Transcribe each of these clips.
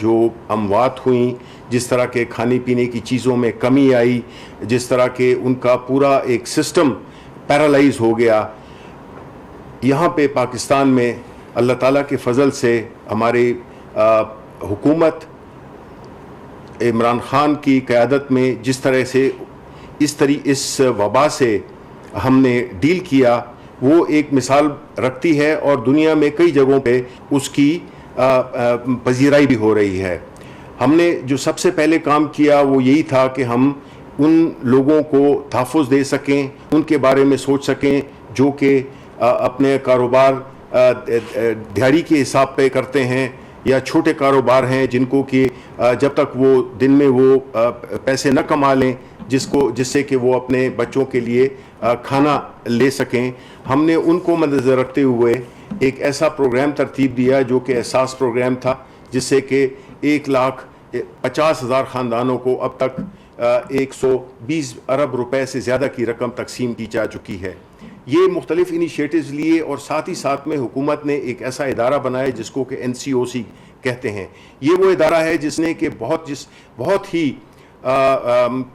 جو اموات ہوئیں, جس طرح کے کھانے پینے کی چیزوں میں کمی آئی, جس طرح کہ ان کا پورا ایک سسٹم پیرالائز ہو گیا, یہاں پہ پاکستان میں اللہ تعالیٰ کے فضل سے ہماری حکومت عمران خان کی قیادت میں جس طرح سے اس وبا سے ہم نے ڈیل کیا وہ ایک مثال رکھتی ہے, اور دنیا میں کئی جگہوں پہ اس کی پذیرائی بھی ہو رہی ہے. ہم نے جو سب سے پہلے کام کیا وہ یہی تھا کہ ہم ان لوگوں کو تحفظ دے سکیں, ان کے بارے میں سوچ سکیں جو کہ اپنے کاروبار دیہڑی کے حساب پہ کرتے ہیں, یا چھوٹے کاروبار ہیں جن کو کہ جب تک وہ دن میں وہ پیسے نہ کما لیں جس سے کہ وہ اپنے بچوں کے لیے کھانا لے سکیں. ہم نے ان کو مدنظر رکھتے ہوئے ایک ایسا پروگرام ترتیب دیا جو کہ احساس پروگرام تھا, جس سے کہ 1,50,000 خاندانوں کو اب تک 120 ارب روپے سے زیادہ کی رقم تقسیم کی جا چکی ہے. یہ مختلف انیشیٹوز لیے, اور ساتھ ہی ساتھ میں حکومت نے ایک ایسا ادارہ بنایا جس کو کہ NCOC کہتے ہیں. یہ وہ ادارہ ہے جس نے کہ بہت ہی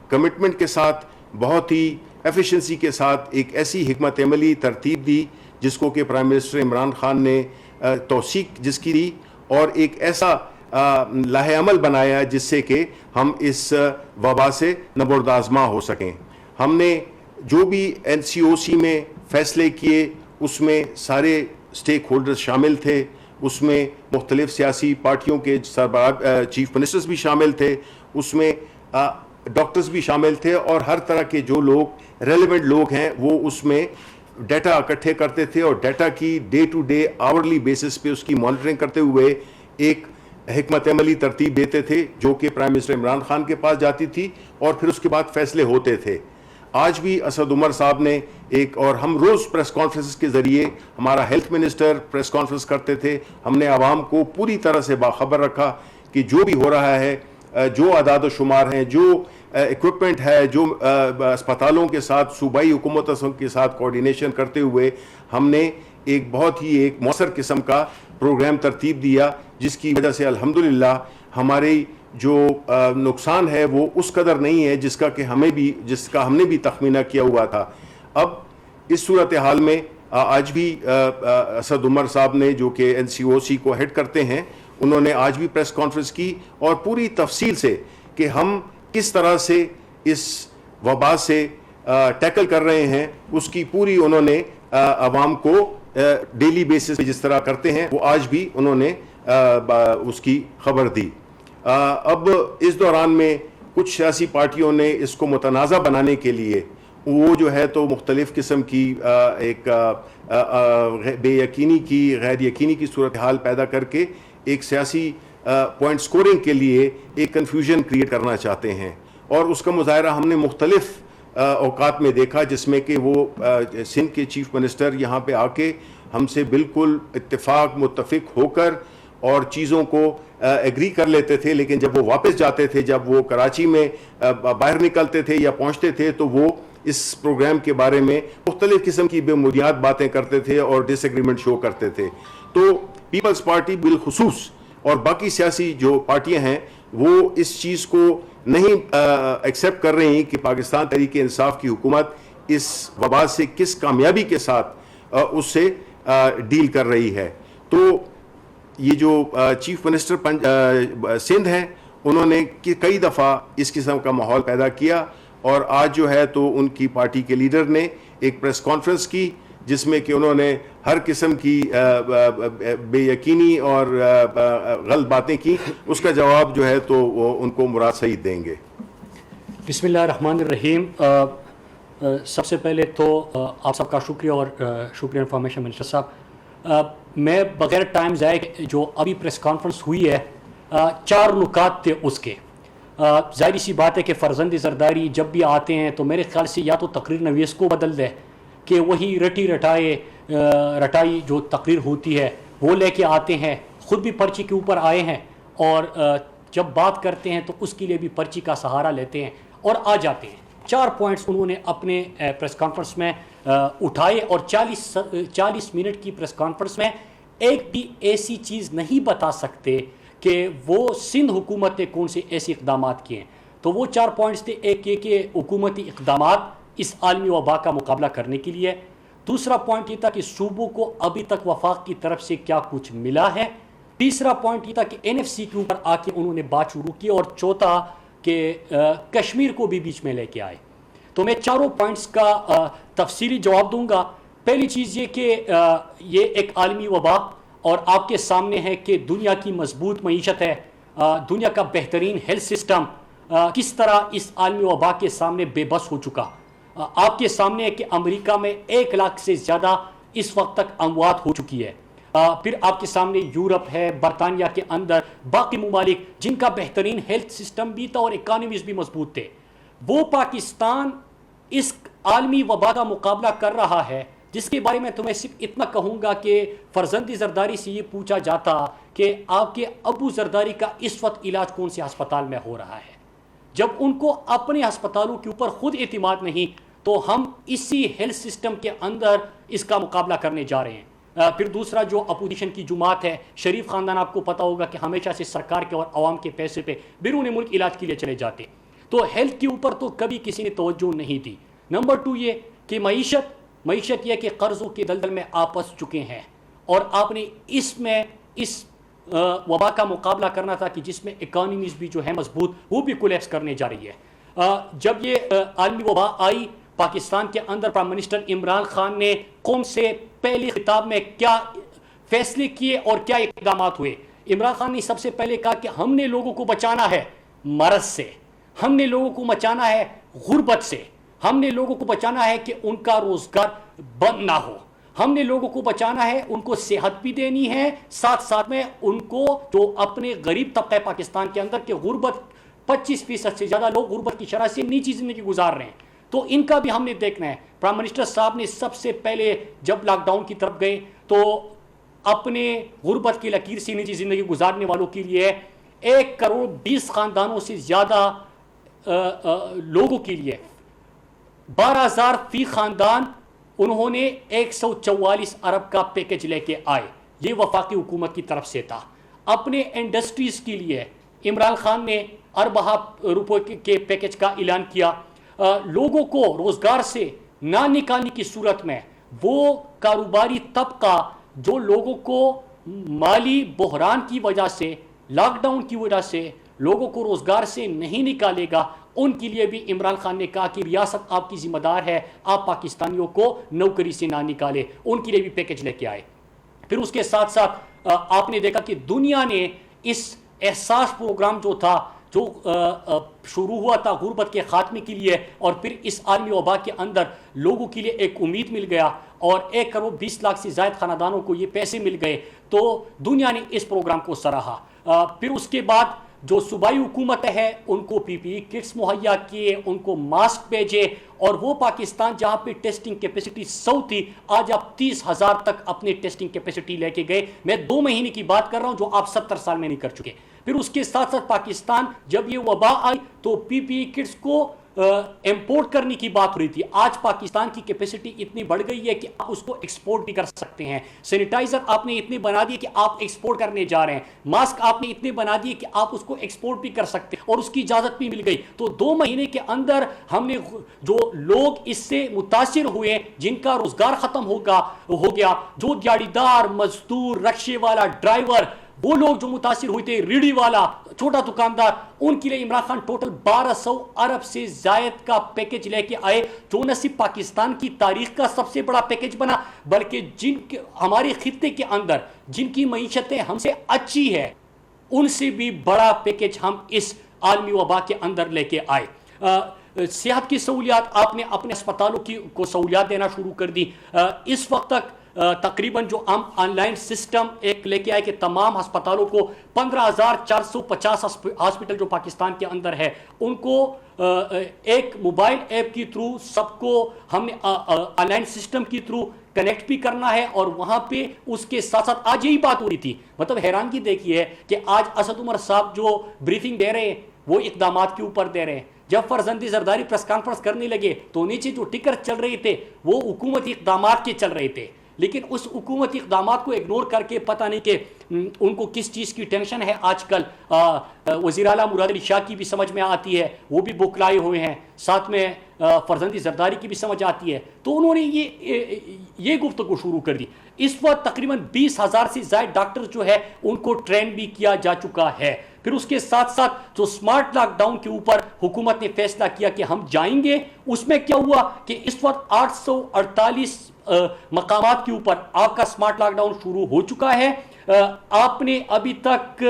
کمٹمنٹ کے ساتھ, بہت ہی ایفیشنسی کے ساتھ ایک ایسی حکمت عملی ترتیب دی جس کو کہ پرائم منسٹر عمران خان نے توثیق جس کی دی, اور ایک ایسا لاہ عمل بنایا جس سے کہ ہم اس وبا سے نبرد آزما ہو سکیں. ہم نے جو بھی NCOC میں فیصلے کیے اس میں سارے سٹیک ہولڈرز شامل تھے, اس میں مختلف سیاسی پارٹیوں کے سربراہ چیف منسٹرز بھی شامل تھے, اس میں ڈاکٹرز بھی شامل تھے, اور ہر طرح کے جو لوگ ریلیونٹ لوگ ہیں وہ اس میں ڈیٹا اکٹھے کرتے تھے, اور ڈیٹا کی day to day hourly basis پہ اس کی مانیٹرنگ کرتے ہوئے ایک حکمت عملی ترتیب دیتے تھے جو کہ پرائم منسٹر عمران خان کے پاس جاتی تھی, اور پھر اس کے بعد فیصلے ہوتے تھے. آج بھی اسد عمر صاحب نے ایک, اور ہم روز پریس کانفرنس کے ذریعے, ہمارا ہیلتھ منسٹر پریس کانفرنس کرتے تھے, ہم نے عوام کو پوری طرح سے باخبر رکھا کہ جو بھی ہو رہا ہے, جو اعداد و شمار ہیں, جو ایکوپمنٹ ہے, جو اسپتالوں کے ساتھ صوبائی حکومتوں کے ساتھ کوارڈینیشن کرتے ہوئے ہم نے ایک بہت ہی ایک مؤثر قسم کا پروگرام ترتیب دیا, جس کی وجہ سے الحمدللہ ہماری جو نقصان ہے وہ اس قدر نہیں ہے جس کا ہم نے بھی تخمینہ کیا ہوا تھا. اب اس صورتحال میں آج بھی اسد عمر صاحب نے جو کہ NCOC کو ہیڈ کرتے ہیں, انہوں نے آج بھی پریس کانفرنس کی, اور پوری تفصیل سے کہ ہم کس طرح سے اس وبا سے ٹیکل کر رہے ہیں اس کی پوری انہوں نے عوام کو ڈیلی بیسس پہ جس طرح کرتے ہیں وہ آج بھی انہوں نے اس کی خبر دی. اب اس دوران میں کچھ سیاسی پارٹیوں نے اس کو متنازع بنانے کے لیے وہ جو ہے تو مختلف قسم کی ایک بے یقینی کی, غیر یقینی کی صورتحال پیدا کر کے ایک سیاسی پوائنٹ سکورنگ کے لیے ایک کنفیوژن کریٹ کرنا چاہتے ہیں, اور اس کا مظاہرہ ہم نے مختلف اوقات میں دیکھا, جس میں کہ وہ سندھ کے چیف منسٹر یہاں پہ آ کے ہم سے بالکل متفق ہو کر اور چیزوں کو ایگری کر لیتے تھے, لیکن جب وہ واپس جاتے تھے, جب وہ کراچی میں باہر نکلتے تھے یا پہنچتے تھے, تو وہ اس پروگرام کے بارے میں مختلف قسم کی بے بنیاد باتیں کرتے تھے اور ڈس ایگریمنٹ شو کرتے تھے. تو پیپلز پارٹی بالخصوص اور باقی سیاسی جو پارٹیاں ہیں وہ اس چیز کو نہیں ایکسیپٹ کر رہی کہ پاکستان تحریک انصاف کی حکومت اس وبا سے کس کامیابی کے ساتھ اس سے ڈیل کر رہی ہے. تو یہ جو چیف منسٹر سندھ ہیں انہوں نے کئی دفعہ اس قسم کا ماحول پیدا کیا, اور آج جو ہے تو ان کی پارٹی کے لیڈر نے ایک پریس کانفرنس کی جس میں کہ انہوں نے ہر قسم کی بے یقینی اور غلط باتیں کی, اس کا جواب جو ہے تو وہ ان کو مراد سعید دیں گے. بسم اللہ الرحمن الرحیم. سب سے پہلے تو آپ سب کا شکریہ, اور شکریہ انفارمیشن منسٹر صاحب. میں بغیر ٹائم ضائع جو ابھی پریس کانفرنس ہوئی ہے 4 نکات تھے اس کے. ظاہری سی بات ہے کہ فرزند زرداری جب بھی آتے ہیں تو میرے خیال سے یا تو تقریر نویس کو بدل دے کہ وہی رٹائی جو تقریر ہوتی ہے وہ لے کے آتے ہیں, خود بھی پرچی کے اوپر آئے ہیں, اور جب بات کرتے ہیں تو اس کے لیے بھی پرچی کا سہارا لیتے ہیں اور آ جاتے ہیں. 4 پوائنٹس انہوں نے اپنے پریس کانفرنس میں اٹھائے, اور 40 منٹ کی پریس کانفرنس میں ایک بھی ایسی چیز نہیں بتا سکتے کہ وہ سندھ حکومت نے کون سے ایسے اقدامات کیے ہیں. تو وہ 4 پوائنٹس تھے. ایک یہ کہ حکومتی اقدامات اس عالمی وبا کا مقابلہ کرنے کے لیے. دوسرا پوائنٹ یہ تھا کہ صوبوں کو ابھی تک وفاق کی طرف سے کیا کچھ ملا ہے. تیسرا پوائنٹ یہ تھا کہ NFC کے اوپر آ کے انہوں نے بات شروع کی. اور چوتھا کہ کشمیر کو بھی بیچ میں لے کے آئے. تو میں چاروں پوائنٹس کا تفصیلی جواب دوں گا. پہلی چیز یہ کہ یہ ایک عالمی وبا اور آپ کے سامنے ہے کہ دنیا کی مضبوط معیشت ہے, دنیا کا بہترین ہیلتھ سسٹم کس طرح اس عالمی وبا کے سامنے بے بس ہو چکا. آپ کے سامنے ہے کہ امریکہ میں 1 لاکھ سے زیادہ اس وقت تک اموات ہو چکی ہے. پھر آپ کے سامنے یورپ ہے, برطانیہ کے اندر باقی ممالک جن کا بہترین ہیلتھ سسٹم بھی تھا اور اکانومیز بھی مضبوط تھے. وہ پاکستان اس عالمی وبا کا مقابلہ کر رہا ہے جس کے بارے میں تمہیں صرف اتنا کہوں گا کہ فرزند زرداری سے یہ پوچھا جاتا کہ آپ کے ابو زرداری کا اس وقت علاج کون سے ہسپتال میں ہو رہا ہے, جب ان کو اپنے ہسپتالوں کے اوپر خود اعتماد نہیں تو ہم اسی ہیلتھ سسٹم کے اندر اس کا مقابلہ کرنے جا رہے ہیں. پھر دوسرا جو اپوزیشن کی جماعت ہے, شریف خاندان, آپ کو پتا ہوگا کہ ہمیشہ سے سرکار کے اور عوام کے پیسے پہ بیرون ملک علاج کے لیے چلے جاتے. تو ہیلتھ کے اوپر تو کبھی کسی نے توجہ نہیں دی. نمبر 2 یہ کہ معیشت یہ کہ قرضوں کے دلدل میں آپ پھنس چکے ہیں اور آپ نے اس وبا کا مقابلہ کرنا تھا کہ جس میں اکانومیز بھی جو ہے مضبوط وہ بھی کولیپس کرنے جا رہی ہے. جب یہ عالمی وبا آئی پاکستان کے اندر, پرائم منسٹر عمران خان نے قوم سے پہلی خطاب میں کیا فیصلے کیے اور کیا اقدامات ہوئے. عمران خان نے سب سے پہلے کہا کہ ہم نے لوگوں کو بچانا ہے مرض سے, ہم نے لوگوں کو بچانا ہے غربت سے, ہم نے لوگوں کو بچانا ہے کہ ان کا روزگار بند نہ ہو, ہم نے لوگوں کو بچانا ہے, ان کو صحت بھی دینی ہے, ساتھ ساتھ میں ان کو جو اپنے غریب طبقہ پاکستان کے اندر کہ غربت 25% سے زیادہ لوگ غربت کی شرح سے نیچی زندگی گزار رہے ہیں, تو ان کا بھی ہم نے دیکھنا ہے. پرائم منسٹر صاحب نے سب سے پہلے جب لاک ڈاؤن کی طرف گئے تو اپنے غربت کی لکیر سے نیچی زندگی گزارنے والوں کے لیے 1 کروڑ 20 خاندانوں سے زیادہ لوگوں کے لیے 12,000 فی خاندان انہوں نے 144 ارب کا پیکج لے کے آئے. یہ وفاقی حکومت کی طرف سے تھا. اپنے انڈسٹریز کے لیے عمران خان نے اربہ روپے کے پیکج کا اعلان کیا. لوگوں کو روزگار سے نہ نکالنے کی صورت میں وہ کاروباری طبقہ جو لوگوں کو مالی بحران کی وجہ سے, لاک ڈاؤن کی وجہ سے لوگوں کو روزگار سے نہیں نکالے گا, ان کے لیے بھی عمران خان نے کہا کہ ریاست آپ کی ذمہ دار ہے, آپ پاکستانیوں کو نوکری سے نہ نکالے. ان کے لیے بھی پیکج لے کے آئے. پھر اس کے ساتھ ساتھ آپ نے دیکھا کہ دنیا نے اس احساس پروگرام جو تھا جو شروع ہوا تھا غربت کے خاتمے کے لیے, اور پھر اس عالمی وبا کے اندر لوگوں کے لیے ایک امید مل گیا اور 1 کروڑ 20 لاکھ سے زائد خاندانوں کو یہ پیسے مل گئے, تو دنیا نے اس پروگرام کو سراہا. پھر اس کے بعد جو صوبائی حکومت ہے ان کو PPE کٹس مہیا کیے, ان کو ماسک بھیجے, اور وہ پاکستان جہاں پہ ٹیسٹنگ کیپیسٹی 100 تھی آج آپ 30,000 تک اپنی ٹیسٹنگ کیپیسٹی لے کے گئے. میں 2 مہینے کی بات کر رہا ہوں جو آپ 70 سال میں نہیں کر چکے. پھر اس کے ساتھ ساتھ پاکستان جب یہ وبا آئی تو PPE کٹس کو امپورٹ کرنے کی بات ہو رہی تھی. آج پاکستان کی کیپیسٹی اتنی بڑھ گئی ہے کہ آپ اس کو ایکسپورٹ بھی کر سکتے ہیں. سینیٹائزر آپ نے اتنے بنا دیے کہ آپ ایکسپورٹ کرنے جا رہے ہیں. ماسک آپ نے اتنے بنا دیے کہ آپ اس کو ایکسپورٹ بھی کر سکتے ہیں, اور اس کی اجازت بھی مل گئی. تو 2 مہینے کے اندر ہم نے جو لوگ اس سے متاثر ہوئے, جن کا روزگار ختم ہو گیا, جو دیہڑی دار, مزدور, رکشے والا, ڈرائیور, وہ لوگ جو متاثر ہوئے تھے, ریڑھی والا, چھوٹا دکاندار, ان کے لیے عمران خان ٹوٹل 1200 ارب سے زائد کا پیکج لے کے آئے, جو نہ صرف پاکستان کی تاریخ کا سب سے بڑا پیکج بنا بلکہ ہمارے خطے کے اندر جن کی معیشتیں ہم سے اچھی ہے ان سے بھی بڑا پیکج ہم اس عالمی وبا کے اندر لے کے آئے. صحت کی سہولیات آپ نے اپنے اسپتالوں کو سہولیات دینا شروع کر دی. اس وقت تک تقریباً جو ہم آن لائن سسٹم ایک لے کے آئے کہ تمام ہسپتالوں کو 15,450 ہاسپٹل جو پاکستان کے اندر ہے ان کو ایک موبائل ایپ کی تھرو سب کو ہم نے آن لائن سسٹم کی تھرو کنیکٹ بھی کرنا ہے. اور وہاں پہ اس کے ساتھ ساتھ آج یہی بات ہو رہی تھی, مطلب حیرانگی دیکھی ہے کہ آج اسد عمر صاحب جو بریفنگ دے رہے ہیں وہ اقدامات کے اوپر دے رہے ہیں. جب فرزند زرداری پریس کانفرنس کرنے لگے تو نیچے جو ٹکر چل رہے تھے وہ حکومتی اقدامات کے چل رہے تھے, لیکن اس حکومتی اقدامات کو اگنور کر کے پتہ نہیں کہ ان کو کس چیز کی ٹینشن ہے آج کل. وزیر اعلیٰ مراد علی شاہ کی بھی سمجھ میں آتی ہے, وہ بھی بوکلائے ہوئے ہیں, ساتھ میں فرزندی زرداری کی بھی سمجھ آتی ہے. تو انہوں نے یہ گفتگو شروع کر دی. اس وقت تقریباً 20,000 سے زائد ڈاکٹر جو ہے ان کو ٹرین بھی کیا جا چکا ہے. پھر اس کے ساتھ ساتھ جو سمارٹ لاک ڈاؤن کے اوپر حکومت نے فیصلہ کیا کہ ہم جائیں گے, اس میں کیا ہوا کہ اس وقت 848 مقامات کے اوپر آپ کا سمارٹ لاک ڈاؤن شروع ہو چکا ہے. آپ نے ابھی تک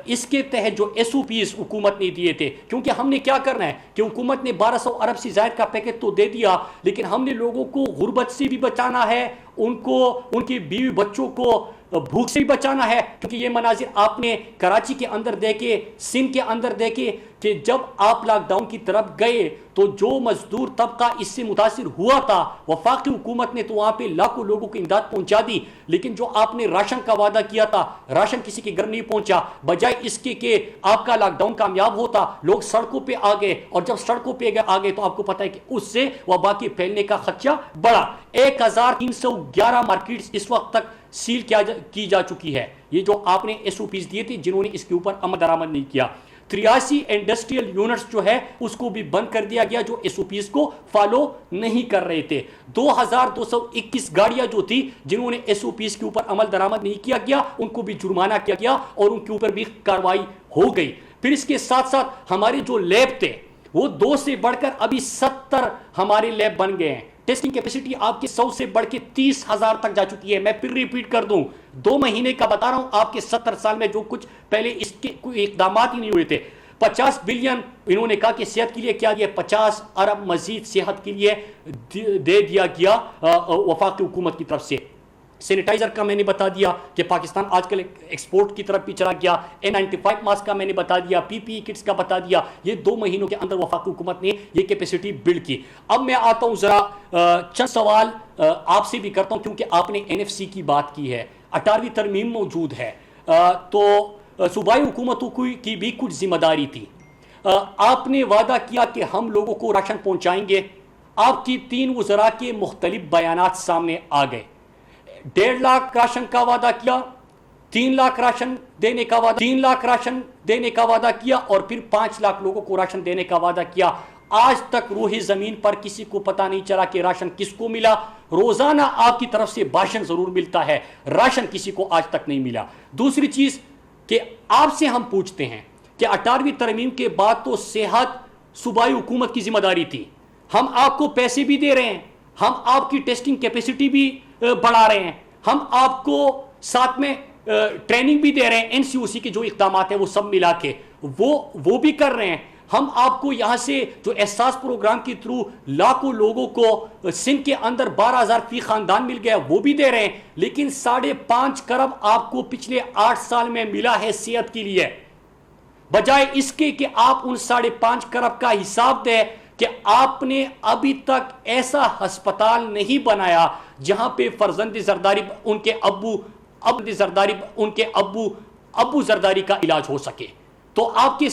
اس کے تحت جو ایس او پیز حکومت نے دیے تھے, کیونکہ ہم نے کیا کرنا ہے کہ حکومت نے 1200 ارب سے زائد کا پیکج تو دے دیا, لیکن ہم نے لوگوں کو غربت سے بھی بچانا ہے, ان کی بیوی بچوں کو بھوک سے بھی بچانا ہے. کیونکہ یہ مناظر آپ نے کراچی کے اندر دیکھے, سندھ کے اندر دیکھے کہ جب آپ لاک ڈاؤن کی طرف گئے تو جو مزدور طبقہ اس سے متاثر ہوا تھا, وفاقی حکومت نے تو وہاں پہ لاکھوں لوگوں کو امداد پہنچا دی, لیکن جو آپ نے راشن کا وعدہ کیا تھا, راشن کسی کے گھر نہیں پہنچا. بجائے اس کے کہ آپ کا لاک ڈاؤن کامیاب ہوتا, لوگ سڑکوں پہ آ گئے, اور جب سڑکوں پہ آ گئے تو آپ کو پتہ ہے کہ اس سے وبا کے پھیلنے کا خدشہ بڑھا. 1311 مارکیٹس اس وقت تک سیل کی جا چکی ہے. یہ جو آپ نے ایس او پیز دیے تھے جنہوں نے اس کے اوپر عمل درآمد نہیں کیا. 83 انڈسٹریل یونٹس جو ہے اس کو بھی بند کر دیا گیا جو ایس او پیز کو فالو نہیں کر رہے تھے. 2221 گاڑیاں جو تھی جنہوں نے ایس او پیز کے اوپر عمل درآمد نہیں کیا گیا, ان کو بھی جرمانہ کیا گیا اور ان کے اوپر بھی کارروائی ہو گئی. پھر اس کے ساتھ ساتھ ہمارے جو لیب تھے وہ 2 سے بڑھ کر ابھی 70 ہمارے لیب بن گئے ہیں. ٹیسٹنگ کیپیسٹی آپ کے 100 سے بڑھ کے 30,000 تک جا چکی ہے. میں پھر ریپیٹ کر دوں, 2 مہینے کا بتا رہا ہوں, آپ کے 70 سال میں جو کچھ پہلے اس کے کوئی اقدامات ہی نہیں ہوئے تھے. 50 بلین انہوں نے کہا کہ صحت کے لیے کیا دیا, 50 ارب مزید صحت کے لیے دے دیا گیا وفاقی حکومت کی طرف سے. سینیٹائزر کا میں نے بتا دیا کہ پاکستان آج کل ایکسپورٹ کی طرف بھی چلا گیا. N95 ماسک کا میں نے بتا دیا, PPE کٹس کا بتا دیا. یہ 2 مہینوں کے اندر وفاقی حکومت نے یہ کیپیسٹی بلڈ کی. اب میں آتا ہوں ذرا چند سوال آپ سے بھی کرتا ہوں, کیونکہ آپ نے NFC کی بات کی ہے, 18ویں ترمیم موجود ہے, تو صوبائی حکومتوں کی بھی کچھ ذمہ داری تھی. آپ نے وعدہ کیا کہ ہم لوگوں کو راشن پہنچائیں گے. آپ کی 3 وزراء کے مختلف بیانات سامنے آ گئے. 1.5 لاکھ راشن کا وعدہ کیا, 3 لاکھ راشن دینے کا وعدہ, 3 لاکھ راشن دینے کا وعدہ کیا, اور پھر 5 لاکھ لوگوں کو راشن دینے کا وعدہ کیا. آج تک روح زمین پر کسی کو پتہ نہیں چلا کہ راشن کس کو ملا. روزانہ آپ کی طرف سے بھاشن ضرور ملتا ہے, راشن کسی کو آج تک نہیں ملا. دوسری چیز کہ آپ سے ہم پوچھتے ہیں کہ 18ویں ترمیم کے بعد تو صحت صوبائی حکومت کی ذمہ داری تھی. ہم آپ کو پیسے بھی دے رہے ہیں, ہم آپ کی ٹیسٹنگ کیپیسٹی بھی بڑھا رہے ہیں, ہم آپ کو ساتھ میں ٹریننگ بھی دے رہے ہیں, NCOC کے جو اقدامات ہیں وہ سب ملا کے وہ بھی کر رہے ہیں. ہم آپ کو یہاں سے جو احساس پروگرام کے تھرو لاکھوں لوگوں کو سندھ کے اندر 12,000 فی خاندان مل گیا وہ بھی دے رہے ہیں, لیکن 5.5 کروڑ آپ کو پچھلے 8 سال میں ملا ہے صحت کے لیے. بجائے اس کے کہ آپ ان 5.5 کروڑ کا حساب دیں کہ آپ نے ابھی تک ایسا ہسپتال نہیں بنایا جہاں پہ فرزند زرداری ان کے ابو زرداری کا علاج ہو سکے. تو آپ کے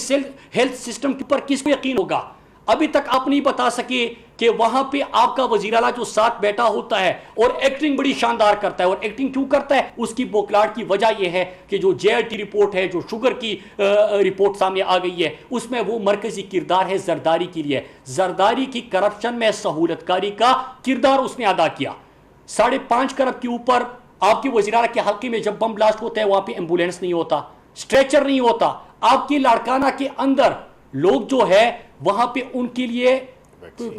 ہیلتھ سسٹم کے اوپر کس کو یقین ہوگا؟ ابھی تک آپ نہیں بتا سکے کہ وہاں پہ آپ کا وزیر اعلیٰ جو ساتھ بیٹھا ہوتا ہے اور ایکٹنگ بڑی شاندار کرتا ہے, اور ایکٹنگ کیوں کرتا ہے, اس کی بوکلاٹ کی وجہ یہ ہے کہ جو JIT رپورٹ ہے, جو شوگر کی رپورٹ سامنے آ گئی ہے, اس میں وہ مرکزی کردار ہے زرداری کے لیے. زرداری کی کرپشن میں سہولت کاری کا کردار اس نے ادا کیا. 5.5 کروڑ کے اوپر آپ کے وزیر اعلیٰ کے حلقے میں جب بم بلاسٹ ہوتا ہے وہاں پہ ایمبولینس نہیں ہوتا, اسٹریچر نہیں ہوتا. آپ کے لاڑکانہ کے اندر لوگ جو ہے وہاں پہ ان کے لیے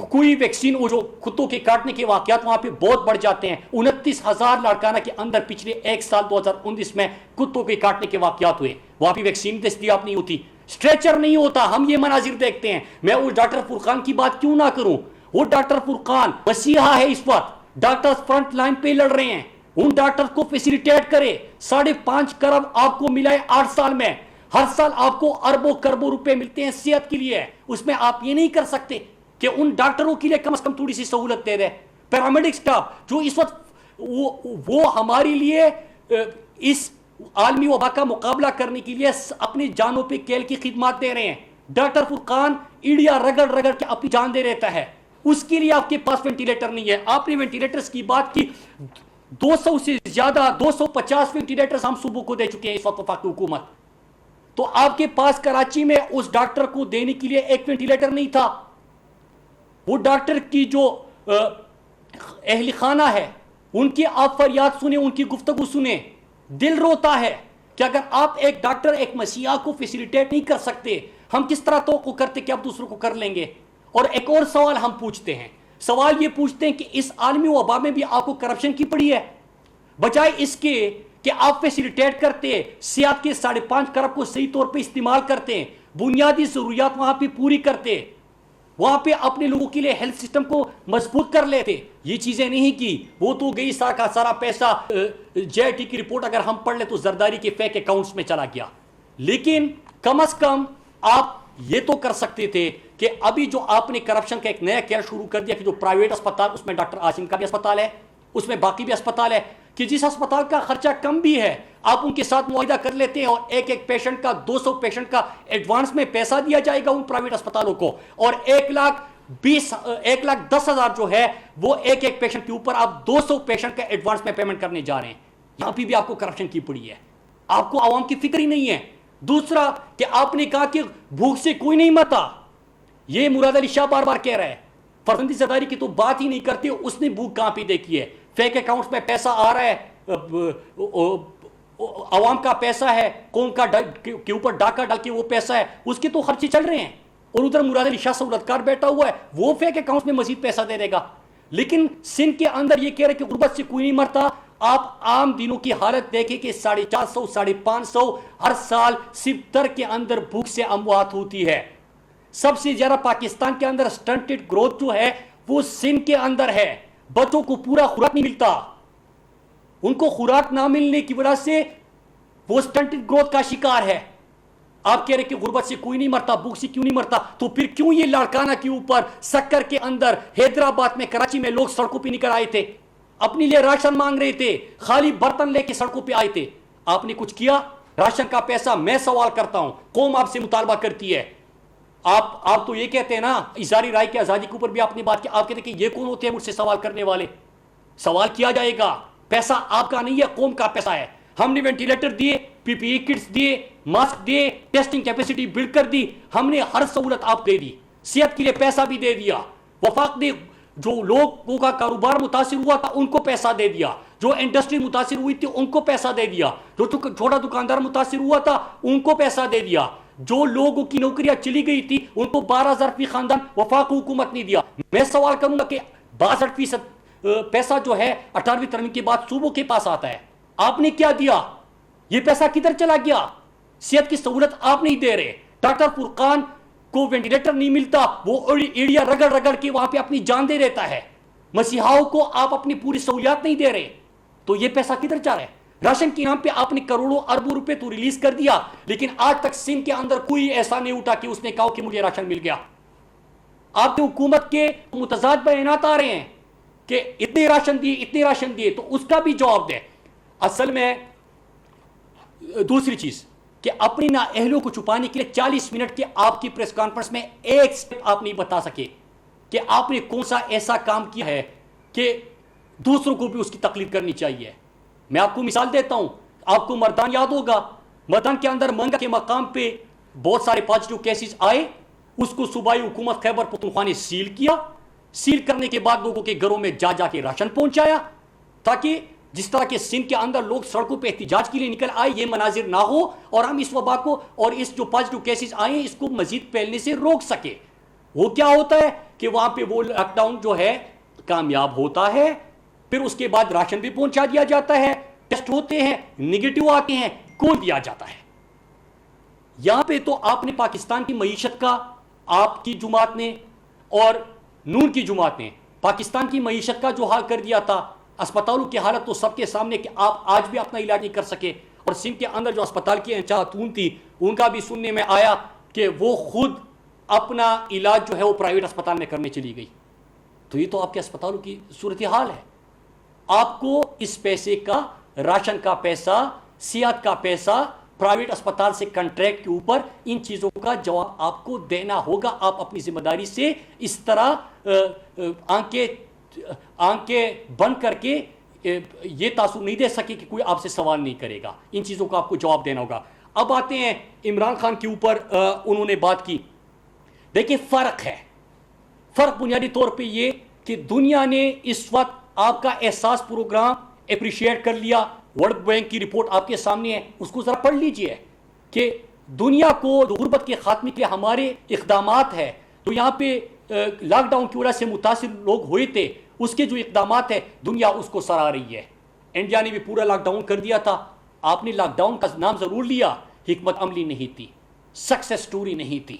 کوئی ویکسین, وہ جو کتوں کے کاٹنے کے واقعات وہاں پہ بہت بڑھ جاتے ہیں. 29,000 لاڑکانہ کے اندر پچھلے 1 سال 2019 میں کتوں کے کاٹنے کے واقعات ہوئے, وہاں پہ ویکسین دستیاب نہیں ہوتی, اسٹریچر نہیں ہوتا. ہم یہ مناظر دیکھتے ہیں. میں اس ڈاکٹر فرقان کی بات کیوں نہ کروں, وہ ڈاکٹر فرقان مسیحا ہے, اس وقت ڈاکٹر فرنٹ لائن پہ لڑ رہے ہیں, ان ڈاکٹر کو فیسیلیٹیٹ کرے. 5.5 کروڑ آپ کو ملا ہے 8 سال میں. ہر سال آپ کو اربوں کربوں روپے ملتے ہیں صحت کے لیے. اس میں آپ یہ نہیں کر سکتے کہ ان ڈاکٹروں کے لیے کم از کم تھوڑی سی سہولت دے دیں. پیرامیڈک سٹاف جو اس وقت وہ ہمارے لیے اس عالمی وبا کا مقابلہ کرنے کے لیے اپنی جانوں پہ کیل کی خدمات دے رہے ہیں. ڈاکٹر فرقان ایڑیا رگڑ رگڑ کے اپنی جان دے رہتا ہے, اس کے لیے آپ کے پاس وینٹیلیٹر نہیں ہے. آپ نے وینٹیلیٹرز کی بات کی, 200 سے زیادہ 250 وینٹیلیٹرز ہم صوبوں کو دے چکے ہیں اس وقت وفاقی حکومت. تو آپ کے پاس کراچی میں اس ڈاکٹر کو دینے کے لیے ایک وینٹیلیٹر نہیں تھا. وہ ڈاکٹر کی جو اہل خانہ ہے ان کی آپ فریاد سنیں, ان کی گفتگو سنیں, دل روتا ہے کہ اگر آپ ایک ڈاکٹر ایک مسیحا کو فیسیلیٹیٹ نہیں کر سکتے, ہم کس طرح توقع کرتے کہ آپ دوسروں کو کر لیں گے. اور ایک اور سوال ہم پوچھتے ہیں, سوال یہ پوچھتے ہیں کہ اس عالمی وبا میں بھی آپ کو کرپشن کی پڑی ہے, بجائے اس کے کہ آپ فیسیلیٹیٹ کرتے ہیں, صحت کے 5.5 کروڑ کو صحیح طور پہ استعمال کرتے ہیں, بنیادی ضروریات وہاں پہ پوری کرتے, وہاں پہ اپنے لوگوں کے لیے ہیلتھ سسٹم کو مضبوط کر لیتے. یہ چیزیں نہیں کی. وہ تو گئی سارا کا سارا پیسہ جے آئی ٹی کی رپورٹ اگر ہم پڑھ لیں تو زرداری کے فیک اکاؤنٹس میں چلا گیا. لیکن کم از کم آپ یہ تو کر سکتے تھے کہ ابھی جو آپ نے کرپشن کا ایک نیا کیئر شروع کر دیا کہ جو پرائیویٹ اسپتال, اس میں ڈاکٹر عاصم کا بھی اسپتال ہے, اس میں باقی بھی اسپتال ہے, کہ جس اسپتال کا خرچہ کم بھی ہے آپ ان کے ساتھ معاہدہ کر لیتے ہیں اور ایک ایک پیشنٹ کا 200 پیشنٹ کا ایڈوانس میں پیسہ دیا جائے گا ان پرائیویٹ اسپتالوں کو, اور 1,10,000 جو ہے وہ ایک ایک پیشنٹ کے اوپر آپ 200 پیشنٹ کا ایڈوانس میں پیمنٹ کرنے جا رہے ہیں. یہاں پہ بھی آپ کو کرپشن کی پڑی ہے, آپ کو عوام کی فکر ہی نہیں ہے. دوسرا کہ آپ نے کہا کہ بھوک سے کوئی نہیں مرتا, یہ مراد علی شاہ بار بار کہہ رہا ہے. فرزندی زرداری کی تو بات ہی نہیں کرتے, اس نے بھوک کہاں پہ دیکھی ہے. فیک اکاؤنٹس میں پیسہ آ رہا ہے, عوام کا پیسہ ہے, قوم کا کے اوپر ڈاکہ ڈال کے وہ پیسہ ہے, اس کے تو خرچے چل رہے ہیں, اور ادھر مراد علی شاہ سہولتکار بیٹھا ہوا ہے, وہ فیک اکاؤنٹس میں مزید پیسہ دے دے گا. لیکن سندھ کے اندر یہ کہہ رہے کہ غربت سے کوئی نہیں مرتا. آپ عام دنوں کی حالت دیکھیں کہ 450 550 ہر سال سپتر کے اندر بھوک سے اموات ہوتی ہے. سب سے زیادہ پاکستان کے اندر سٹنٹڈ گروتھ جو ہے وہ سندھ کے اندر ہے. بچوں کو پورا خوراک نہیں ملتا, ان کو خوراک نہ ملنے کی وجہ سے وہ سٹنٹڈ گروتھ کا شکار ہے. آپ کہہ رہے کہ غربت سے کوئی نہیں مرتا, بھوک سے کیوں نہیں مرتا, تو پھر کیوں یہ لاڑکانہ کے اوپر, سکر کے اندر, حیدرآباد میں, کراچی میں لوگ سڑکوں پہ نکل آئے تھے, اپنے لیے راشن مانگ رہے تھے, خالی برتن لے کے سڑکوں پہ آئے تھے. آپ نے کچھ کیا؟ راشن کا پیسہ, میں سوال کرتا ہوں, قوم آپ سے مطالبہ کرتی ہے. آپ تو یہ کہتے ہیں نا, اظہاری رائے کی آزادی کے اوپر بھی آپ نے بات کی, آپ کہتے ہیں کہ یہ کون ہوتے ہیں مجھ سے سوال کرنے والے. سوال کیا جائے گا, پیسہ آپ کا نہیں ہے, قوم کا پیسہ ہے. ہم نے وینٹیلیٹر دیے, پی پی ای کٹس دیے, ماسک دیے, ٹیسٹنگ کیپیسٹی بلڈ کر دی, ہم نے ہر سہولت آپ دے دی, صحت کے لیے پیسہ بھی دے دیا. وفاق نے جو لوگوں کا کاروبار متاثر ہوا تھا ان کو پیسہ دے دیا, جو انڈسٹری متاثر ہوئی تھی ان کو پیسہ دے دیا, جو چھوٹا دکاندار متاثر ہوا تھا ان کو پیسہ دے دیا, جو لوگوں کی نوکریاں چلی گئی تھی ان کو 12,000 فی خاندان وفاق حکومت نے دیا. میں سوال کروں گا کہ 62% پیسہ جو ہے 18ویں ترمیم کے بعد صوبوں کے پاس آتا ہے, آپ نے کیا دیا؟ یہ پیسہ کدھر چلا گیا؟ صحت کی سہولت آپ نہیں دے رہے. ڈاکٹر فرقان کو وینٹیلیٹر نہیں ملتا, وہ ایڑیا رگڑ رگڑ کے وہاں پہ اپنی جان دے رہتا ہے. مسیحاؤں کو آپ اپنی پوری سہولیات نہیں دے رہے, تو یہ پیسہ کدھر جا رہا ہے؟ راشن کے نام پہ آپ نے کروڑوں اربوں روپے تو ریلیز کر دیا, لیکن آج تک سندھ کے اندر کوئی ایسا نہیں اٹھا کہ اس نے کہا کہ مجھے راشن مل گیا. آپ کی حکومت کے متضاد بیانات آ رہے ہیں کہ اتنے راشن دیے, تو اس کا بھی جواب دے. اصل میں دوسری چیز کہ اپنی نااہلیوں کو چھپانے کے لیے 40 منٹ کے آپ کی پریس کانفرنس میں ایک سٹیپ آپ نہیں بتا سکے کہ آپ نے کون سا ایسا کام کیا ہے کہ دوسروں کو بھی اس کی تقلید کرنی چاہیے. میں آپ کو مثال دیتا ہوں, آپ کو مردان یاد ہوگا, مردان کے اندر منگا کے مقام پہ بہت سارے پازیٹیو کیسز آئے, اس کو صوبائی حکومت خیبر پختونخوا نے سیل کیا. سیل کرنے کے بعد لوگوں کے گھروں میں جا کے راشن پہنچایا, تاکہ جس طرح کے سندھ کے اندر لوگ سڑکوں پہ احتجاج کے لیے نکل آئے یہ مناظر نہ ہو, اور ہم اس وبا کو اور اس جو پازیٹیو کیسز آئے ہیں اس کو مزید پھیلنے سے روک سکے. وہ کیا ہوتا ہے کہ وہاں پہ وہ لاک ڈاؤن جو ہے کامیاب ہوتا ہے, پھر اس کے بعد راشن بھی پہنچا دیا جاتا ہے, ٹیسٹ ہوتے ہیں, نگیٹو آتے ہیں, کھول دیا جاتا ہے. یہاں پہ تو آپ نے پاکستان کی معیشت کا, آپ کی جماعت نے اور نون کی جماعت نے پاکستان کی معیشت کا جو حال کر دیا تھا. اسپتالوں کی حالت تو سب کے سامنے کہ آپ آج بھی اپنا علاج نہیں کر سکے, اور سندھ کے اندر جو اسپتال کی خاتون تھی ان کا بھی سننے میں آیا کہ وہ خود اپنا علاج جو ہے وہ پرائیویٹ اسپتال میں کرنے چلی گئی. تو یہ تو آپ کے اسپتالوں کی صورتحال ہے. آپ کو اس پیسے کا, راشن کا پیسہ, صحت کا پیسہ, پرائیویٹ اسپتال سے کنٹریکٹ کے اوپر, ان چیزوں کا جواب آپ کو دینا ہوگا. آپ اپنی ذمہ داری سے اس طرح آنکھیں بند کر کے یہ تاثر نہیں دے سکے کہ کوئی آپ سے سوال نہیں کرے گا. ان چیزوں کا آپ کو جواب دینا ہوگا. اب آتے ہیں عمران خان کے اوپر انہوں نے بات کی. دیکھیں فرق ہے, فرق بنیادی طور پہ یہ کہ دنیا نے اس وقت آپ کا احساس پروگرام اپریشیٹ کر لیا. ورلڈ بینک کی رپورٹ آپ کے سامنے ہے, اس کو ذرا پڑھ لیجئے کہ دنیا کو جو غربت کے خاتمے کے ہمارے اقدامات ہے, تو یہاں پہ لاک ڈاؤن کی وجہ سے متاثر لوگ ہوئے تھے, اس کے جو اقدامات ہے دنیا اس کو سراہ رہی ہے. انڈیا نے بھی پورا لاک ڈاؤن کر دیا تھا. آپ نے لاک ڈاؤن کا نام ضرور لیا, حکمت عملی نہیں تھی, سکسیس سٹوری نہیں تھی,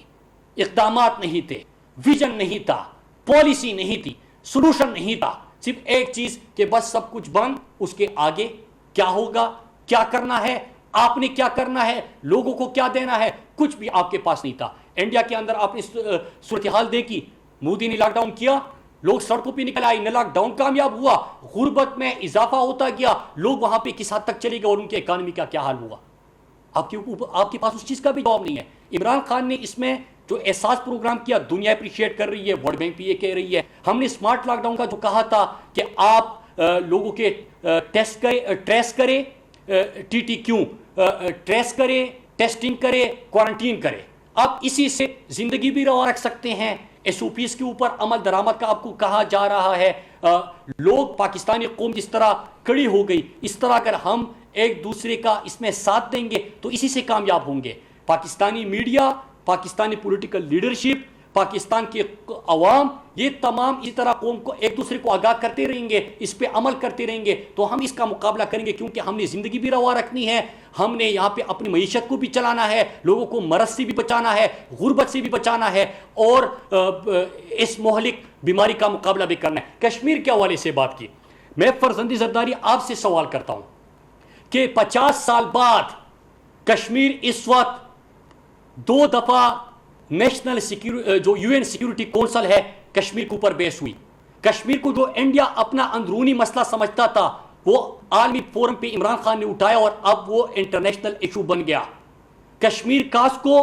اقدامات نہیں تھے, ویژن نہیں تھا, پالیسی نہیں تھی, سلوشن نہیں تھا. صرف ایک چیز کہ بس سب کچھ بند, اس کے آگے کیا ہوگا, کیا کرنا ہے, آپ نے کیا کرنا ہے, لوگوں کو کیا دینا ہے, کچھ بھی آپ کے پاس نہیں تھا. انڈیا کے اندر آپ نے صورتحال دیکھی, مودی نے لاک ڈاؤن کیا, لوگ سڑکوں پہ نکل آئے, لاک ڈاؤن کامیاب ہوا, غربت میں اضافہ ہوتا گیا, لوگ وہاں پہ کس حد تک چلے گئے اور ان کے اکانومی کا کیا حال ہوا. آپ کے پاس اس چیز کا بھی جواب نہیں ہے. عمران خان نے اس میں جو احساس پروگرام کیا, دنیا اپریشیٹ کر رہی ہے, ورلڈ بینک بھی یہ کہہ رہی ہے. ہم نے اسمارٹ لاک ڈاؤن کا جو کہا تھا کہ آپ لوگوں کے ٹریس کریں, ٹی ٹی کیوں ٹریس کریں, ٹیسٹنگ کریں, کوارنٹین کریں. آپ اسی سے زندگی بھی روا رکھ سکتے ہیں. ایس او پیز کے اوپر عمل درآمد کا آپ کو کہا جا رہا ہے. لوگ پاکستانی قوم جس طرح کڑی ہو گئی, اس طرح اگر ہم ایک دوسرے کا اس میں ساتھ دیں گے تو اسی سے کامیاب ہوں گے. Pakistani media, Pakistani political leadership, Pakistan کے عوام, یہ تمام اسی طرح قوم کو ایک دوسرے کو آگاہ کرتے رہیں گے, اس پہ عمل کرتے رہیں گے, تو ہم اس کا مقابلہ کریں گے. کیونکہ ہم نے زندگی بھی روا رکھنی ہے, ہم نے یہاں پہ اپنی معیشت کو بھی چلانا ہے, لوگوں کو مرض سے بھی بچانا ہے, غربت سے بھی بچانا ہے, اور اس مہلک بیماری کا مقابلہ بھی کرنا ہے. کشمیر کے حوالے سے بات کی. میں فرزند زرداری آپ سے سوال کرتا ہوں کہ 50 سال بعد کشمیر اس وقت 2 دفعہ نیشنل جو یو این سیکیورٹی کونسل ہے کشمیر کے اوپر بیس ہوئی. کشمیر کو جو انڈیا اپنا اندرونی مسئلہ سمجھتا تھا وہ عالمی فورم پہ عمران خان نے اٹھایا اور اب وہ انٹرنیشنل ایشو بن گیا. کشمیر کاس کو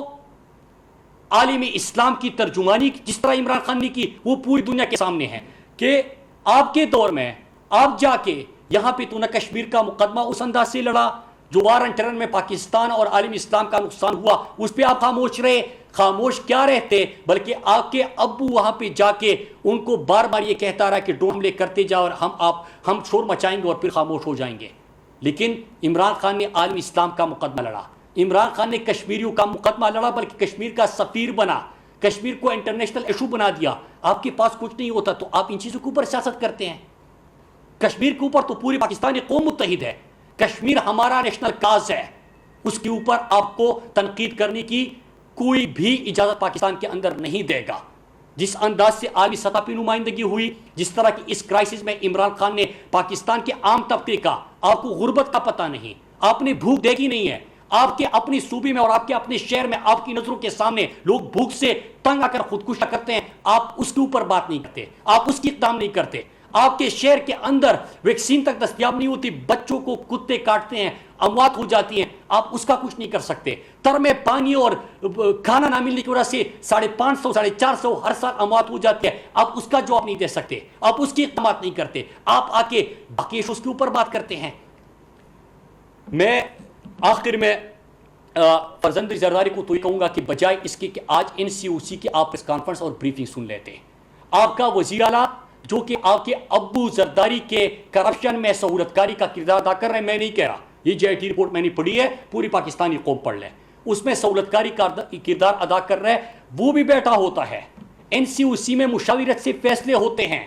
عالمی اسلام کی ترجمانی جس طرح عمران خان نے کی وہ پوری دنیا کے سامنے ہے کہ آپ کے دور میں آپ جا کے یہاں پہ تو نہ کشمیر کا مقدمہ اس انداز سے لڑا جو وار اینڈ ٹیرر میں پاکستان اور عالمی اسلام کا نقصان ہوا, اس پہ آپ خاموش رہے. خاموش کیا رہتے, بلکہ آپ کے ابو وہاں پہ جا کے ان کو بار بار یہ کہتا رہا کہ ڈرون حملے کرتے جاؤ اور ہم شور مچائیں گے اور پھر خاموش ہو جائیں گے. لیکن عمران خان نے عالمی اسلام کا مقدمہ لڑا, عمران خان نے کشمیریوں کا مقدمہ لڑا, بلکہ کشمیر کا سفیر بنا, کشمیر کو انٹرنیشنل ایشو بنا دیا. آپ کے پاس کچھ نہیں ہوتا تو آپ ان چیزوں کے اوپر سیاست کرتے ہیں. کشمیر کے اوپر تو پوری پاکستانی قوم متحد ہے. کشمیر ہمارا نیشنل کاز ہے, اس کے اوپر آپ کو تنقید کرنے کی کوئی بھی اجازت پاکستان کے اندر نہیں دے گا. جس انداز سے عالمی سطح پہ نمائندگی ہوئی, جس طرح کی اس کرائسس میں عمران خان نے پاکستان کے عام طبقے کا, آپ کو غربت کا پتہ نہیں, آپ نے بھوک دیکھی نہیں ہے, آپ کے اپنی صوبے میں اور آپ کے اپنے شہر میں آپ کی نظروں کے سامنے لوگ بھوک سے تنگ آ کر خودکشی کرتے ہیں, آپ اس کے اوپر بات نہیں کرتے, آپ اس کی اقدام نہیں کرتے. آپ کے شہر کے اندر ویکسین تک دستیاب نہیں ہوتی, بچوں کو کتے کاٹتے ہیں, اموات ہو جاتی ہیں, آپ اس کا کچھ نہیں کر سکتے. تر میں پانی اور کھانا نہ ملنے کی وجہ سے 550 450 ہر سال اموات ہو جاتی ہے, آپ اس کا جواب نہیں دے سکتے, آپ اس کی اقدامات نہیں کرتے, آپ آ کے باقی ایشوز کے اوپر بات کرتے ہیں. میں آخر میں فرزند زرداری کو تو یہ کہوں گا کہ بجائے اس کے کہ آج این سی او سی کی آپ پریس کانفرنس اور بریفنگ سن لیتے ہیں, آپ کا وزیر اعلیٰ جو کہ آپ کے ابو زرداری کے کرپشن میں سہولت کاری کا کردار ادا کر رہے ہیں, میں نہیں کہہ رہا, یہ جے آئی ٹی رپورٹ میں نے پڑھی ہے, پوری پاکستانی قوم پڑھ لے, اس میں سہولت کاری کا کردار ادا کر رہا ہے, وہ بھی بیٹھا ہوتا ہے. این سی او سی میں مشاورت سے فیصلے ہوتے ہیں,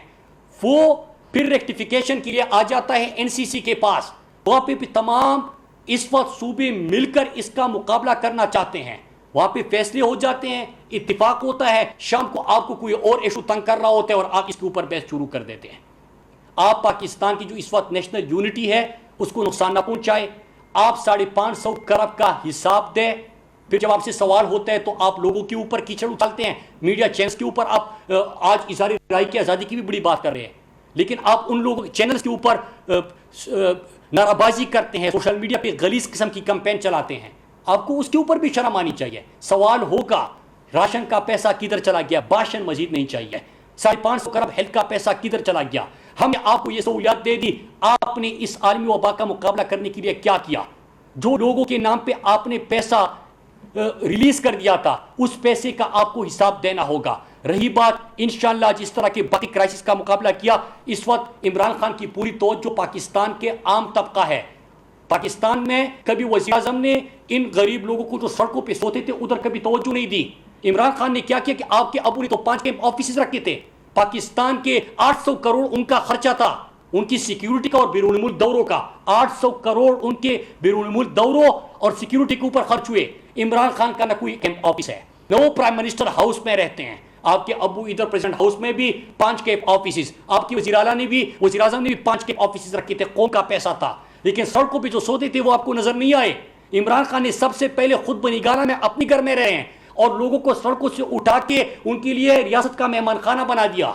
وہ پھر ریکٹیفیکیشن کے لیے آ جاتا ہے این سی سی کے پاس, وہاں پہ بھی تمام اس وقت صوبے مل کر اس کا مقابلہ کرنا چاہتے ہیں, وہاں پہ فیصلے ہو جاتے ہیں, اتفاق ہوتا ہے, شام کو آپ کو کوئی اور ایشو تنگ کر رہا ہوتا ہے اور آپ اس کے اوپر بحث شروع کر دیتے ہیں. آپ پاکستان کی جو اس وقت نیشنل یونٹی ہے اس کو نقصان نہ پہنچائے, آپ 550 کروڑ کا حساب دیں, پھر جب آپ سے سوال ہوتا ہے تو آپ لوگوں کے اوپر کیچڑ اچھالتے ہیں, میڈیا چینلز کے اوپر آپ آج اظہار رائے کی آزادی کی بھی بڑی بات کر رہے ہیں, لیکن آپ ان لوگوں چینلز کے اوپر نعرہ بازی کرتے ہیں, سوشل میڈیا پہ غلیظ قسم کی کمپین چلاتے ہیں. آپ کو اس کے اوپر بھی شرم آنی چاہیے. سوال ہوگا راشن کا پیسہ کدھر چلا گیا, باشن مزید نہیں چاہیے, 550 کروڑ ہیلتھ کا پیسہ کدھر چلا گیا, ہم نے آپ کو یہ سہولیات دے دی, آپ آپ نے اس عالمی وبا کا مقابلہ کرنے کے لیے کیا کیا؟ جو لوگوں کے نام پہ آپ نے پیسہ ریلیز کر دیا تھا اس پیسے کا آپ کو حساب دینا ہوگا. رہی بات انشاءاللہ جس طرح کے باقی کرائسس کا مقابلہ کیا، اس وقت عمران خان کی پوری توجہ پاکستان کے عام طبقہ ہے. پاکستان میں کبھی وزیر اعظم نے ان غریب لوگوں کو جو سڑکوں پہ سوتے تھے ادھر کبھی توجہ نہیں دی. عمران خان نے کیا کیا کہ آپ کے ابو نے تو 5 کیمپ آفیسز رکھے تھے. پاکستان کے 800 کروڑ ان کا خرچہ تھا، ان کی سیکیورٹی کا اور بیرون ملک دوروں کا. 800 کروڑ ان کے بیرون ملک دوروں اور سیکیورٹی کے اوپر خرچ ہوئے. عمران خان کا نہ کوئی کیمپ آفس ہے، نہ وہ پرائم منسٹر ہاؤس میں رہتے ہیں. آپ کے ابو ادھر پریزیڈنٹ ہاؤس میں بھی 5 کیمپ آفیسز، آپ کی وزیر اعلیٰ نے بھی، وزیر اعظم نے بھی 5 کیمپ آفیسز رکھے تھے. قوم کا پیسہ تھا، لیکن سڑکوں پہ جو سوتے تھے وہ آپ کو نظر نہیں آئے. عمران خان نے سب سے پہلے خود بنگالہ میں اپنی گھر میں رہے ہیں اور لوگوں کو سڑکوں سے اٹھا کے ان کے لیے ریاست کا مہمان خانہ بنا دیا.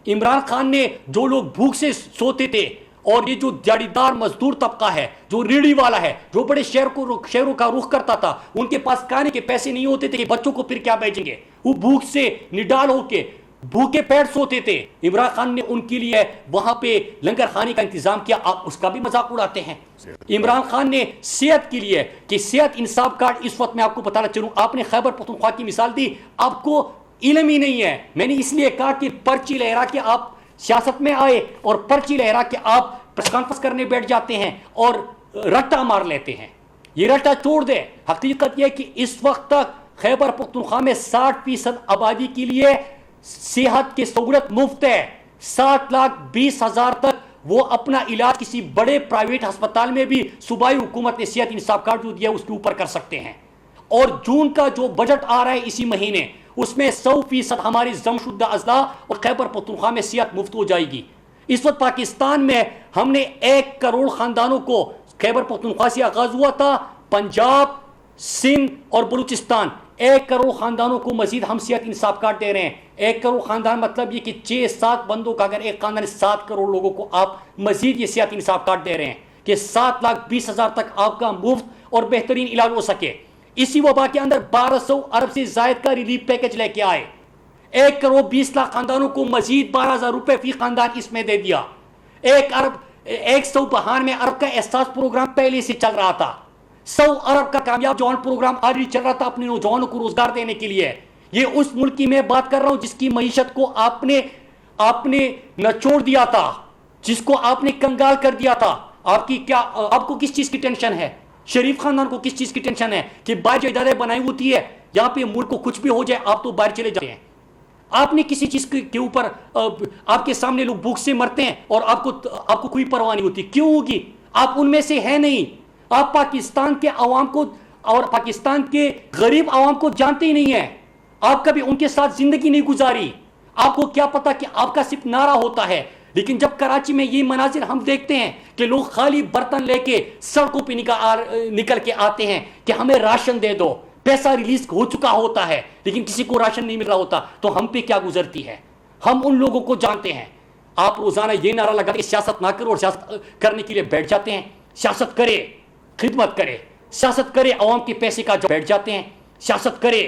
عمران خان نے جو لوگ بھوک سے سوتے تھے اور یہ جو دیہڑی دار مزدور طبقہ ہے، جو ریڑھی والا ہے، جو بڑے شہروں کا رخ کرتا تھا، ان کے پاس کھانے کے پیسے نہیں ہوتے تھے کہ بچوں کو پھر کیا بیچیں گے، وہ بھوک سے نڈال ہو کے بھوکے پیٹ سوتے تھے. عمران خان نے ان کے لیے وہاں پہ لنگر خانے کا انتظام کیا. آپ اس کا بھی مذاق اڑاتے ہیں. عمران خان نے صحت کے لیے کہ صحت انصاف کارڈ، اس وقت میں آپ کو بتانا چاہوں، آپ نے خیبر پختونخوا کی مثال دی، آپ کو علم ہی نہیں ہے. میں نے اس لیے کہا کہ پرچی لہرا کے آپ سیاست میں آئے اور پرچی لہرا کے آپ پریس کانفرنس کرنے بیٹھ جاتے ہیں اور رٹا مار لیتے ہیں. یہ رٹا چھوڑ دے. حقیقت یہ کہ اس وقت تک خیبر پختونخوا میں 60% آبادی کے لیے صحت کی سہولت مفت ہے. 7,20,000 تک وہ اپنا علاج کسی بڑے پرائیویٹ ہسپتال میں بھی صوبائی حکومت نے صحت انصاف کارڈ جو دیا اس کے اوپر کر سکتے ہیں. اور جون کا جو بجٹ آ رہا ہے اسی مہینے، اس میں 100% ہماری ضم شدہ اضلاع اور خیبر پختونخوا میں صحت مفت ہو جائے گی. اس وقت پاکستان میں ہم نے 1 کروڑ خاندانوں کو، خیبر پختونخوا سے آغاز ہوا تھا، پنجاب، سندھ اور بلوچستان، 1 کروڑ خاندانوں کو مزید ہم صحت انصاف کارڈ دے رہے ہیں. 1 کروڑ خاندان مطلب یہ کہ 6-7 بندوں کا، اگر ایک خاندان 7 کروڑ لوگوں کو آپ مزید یہ صحت انصاف کارڈ دے رہے ہیں کہ 7,20,000 تک آپ کا مفت اور بہترین علاج ہو سکے. اسی وبا کے اندر 1200 ارب سے زائد کا ریلیف پیکج لے کے آئے. 1 کروڑ 20 لاکھ خاندانوں کو مزید 12,000 روپے فی خاندان اس میں دے دیا. 192 ارب کا احساس پروگرام پہلے سے چل رہا تھا. 100 ارب کا کامیاب جوان پروگرام آلریڈی چل رہا تھا اپنے نوجوانوں کو روزگار دینے کے لیے. یہ اس ملک کی میں بات کر رہا ہوں جس کی معیشت کو آپ نے نچوڑ دیا تھا، جس کو آپ نے کنگال کر دیا تھا. آپ کو کس چیز کی ٹینشن ہے؟ شریف خاندان کو کس چیز کی ٹینشن ہے کہ باہر جو ادارے بنائی ہوتی ہے، یہاں پہ ملک کو کچھ بھی ہو جائے آپ تو باہر چلے جاتے ہیں. آپ نے کسی چیز کے اوپر، آپ کے سامنے لوگ بھوک سے مرتے ہیں اور آپ کو کوئی پرواہ نہیں ہوتی. کیوں ہوگی؟ آپ ان میں سے ہیں نہیں. آپ پاکستان کے عوام کو اور پاکستان کے غریب عوام کو جانتے ہی نہیں ہیں. آپ کبھی ان کے ساتھ زندگی نہیں گزاری. آپ کو کیا پتا کہ آپ کا صرف نعرہ ہوتا ہے. لیکن جب کراچی میں یہ مناظر ہم دیکھتے ہیں کہ لوگ خالی برتن لے کے سڑکوں پہ نکل کے آتے ہیں کہ ہمیں راشن دے دو، پیسہ ریلیز ہو چکا ہوتا ہے لیکن کسی کو راشن نہیں مل رہا ہوتا، تو ہم پہ کیا گزرتی ہے. ہم ان لوگوں کو جانتے ہیں. آپ روزانہ یہ نعرہ لگا کہ سیاست نہ کرو اور سیاست کرنے کے لیے بیٹھ جاتے ہیں. سیاست کرے، خدمت کرے. سیاست کرے، عوام کے پیسے کا جو بیٹھ جاتے ہیں. سیاست کرے،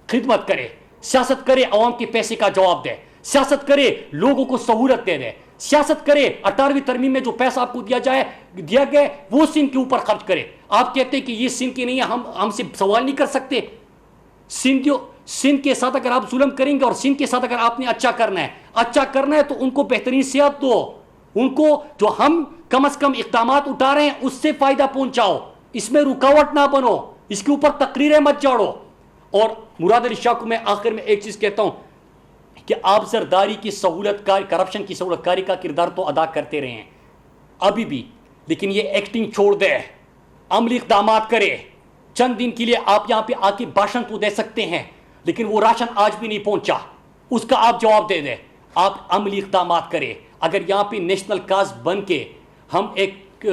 خدمت کرے. سیاست کرے، عوام کے پیسے کا جواب دے. سیاست کرے، لوگوں کو سہولت دے. سیاست کرے، 18ویں ترمیم میں جو پیسہ آپ کو دیا گیا وہ سندھ کے اوپر خرچ کرے. آپ کہتے ہیں کہ یہ سندھ کی نہیں ہے، ہم سے سوال نہیں کر سکتے. سندھ کے ساتھ اگر آپ ظلم کریں گے اور سندھ کے ساتھ اگر آپ نے اچھا کرنا ہے تو ان کو بہترین صحت دو. ان کو جو ہم کم از کم اقدامات اٹھا رہے ہیں اس سے فائدہ پہنچاؤ. اس میں رکاوٹ نہ بنو، اس کے اوپر تقریریں مت جاڑو. اور مراد علی شاہ کو میں آخر میں ایک چیز کہتا ہوں کہ آپ زرداری کی سہولت کاری، کرپشن کی سہولت کاری کا کردار تو ادا کرتے رہے ہیں ابھی بھی، لیکن یہ ایکٹنگ چھوڑ دے، عملی اقدامات کرے. چند دن کے لیے آپ یہاں پہ آ کے بھاشن تو دے سکتے ہیں لیکن وہ راشن آج بھی نہیں پہنچا، اس کا آپ جواب دے دیں. آپ عملی اقدامات کرے. اگر یہاں پہ نیشنل کاز بن کے ہم ایک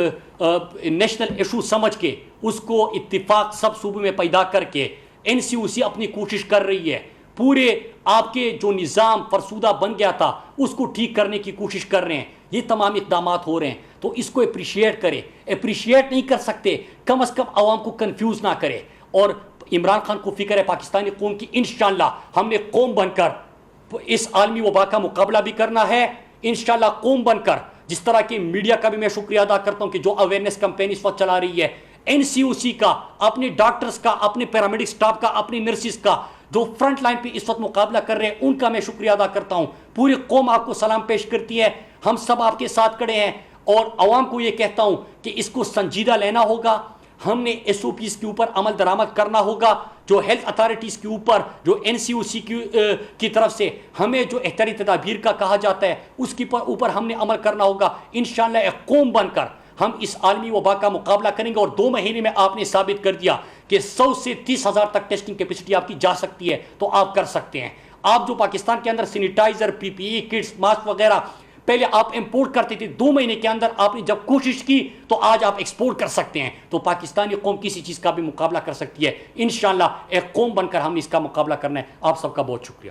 نیشنل ایشو سمجھ کے اس کو اتفاق سب صوبے میں پیدا کر کے NCOC اپنی کوشش کر رہی ہے، پورے آپ کے جو نظام فرسودہ بن گیا تھا اس کو ٹھیک کرنے کی کوشش کر رہے ہیں. یہ تمام اقدامات ہو رہے ہیں تو اس کو اپریشیٹ کرے. اپریشیٹ نہیں کر سکتے، کم از کم عوام کو کنفیوز نہ کرے. اور عمران خان کو فکر ہے پاکستانی قوم کی. انشاءاللہ ہم نے قوم بن کر اس عالمی وبا کا مقابلہ بھی کرنا ہے. انشاءاللہ قوم بن کر جس طرح کی میڈیا کا بھی میں شکریہ ادا کرتا ہوں کہ جو اویئرنیس کمپین اس وقت چلا رہی ہے، NCOC کا، اپنے ڈاکٹرز کا، اپنے پیرامیڈک سٹاف کا، اپنی نرسز کا جو فرنٹ لائن پہ اس وقت مقابلہ کر رہے ہیں، ان کا میں شکریہ ادا کرتا ہوں. پوری قوم آپ کو سلام پیش کرتی ہے، ہم سب آپ کے ساتھ کھڑے ہیں، اور عوام کو یہ کہتا ہوں کہ اس کو سنجیدہ لینا ہوگا. ہم نے SOPs کے اوپر عمل درآمد کرنا ہوگا، جو ہیلتھ اتھارٹیز کے اوپر، جو NCOC کی طرف سے ہمیں جو احتیاطی تدابیر کا کہا جاتا ہے اس کے اوپر ہم نے عمل کرنا ہوگا. انشاءاللہ ایک قوم بن کر ہم اس عالمی وبا کا مقابلہ کریں گے. اور 2 مہینے میں آپ نے ثابت کر دیا کہ 100 سے 30,000 تک ٹیسٹنگ کیپیسٹی آپ کی جا سکتی ہے، تو آپ کر سکتے ہیں. آپ جو پاکستان کے اندر سینیٹائزر، PPE کٹس، ماسک وغیرہ پہلے آپ امپورٹ کرتے تھے، 2 مہینے کے اندر آپ نے جب کوشش کی تو آج آپ ایکسپورٹ کر سکتے ہیں. تو پاکستانی قوم کسی چیز کا بھی مقابلہ کر سکتی ہے. انشاءاللہ ایک قوم بن کر ہم نے اس کا مقابلہ کرنا ہے. آپ سب کا بہت شکریہ.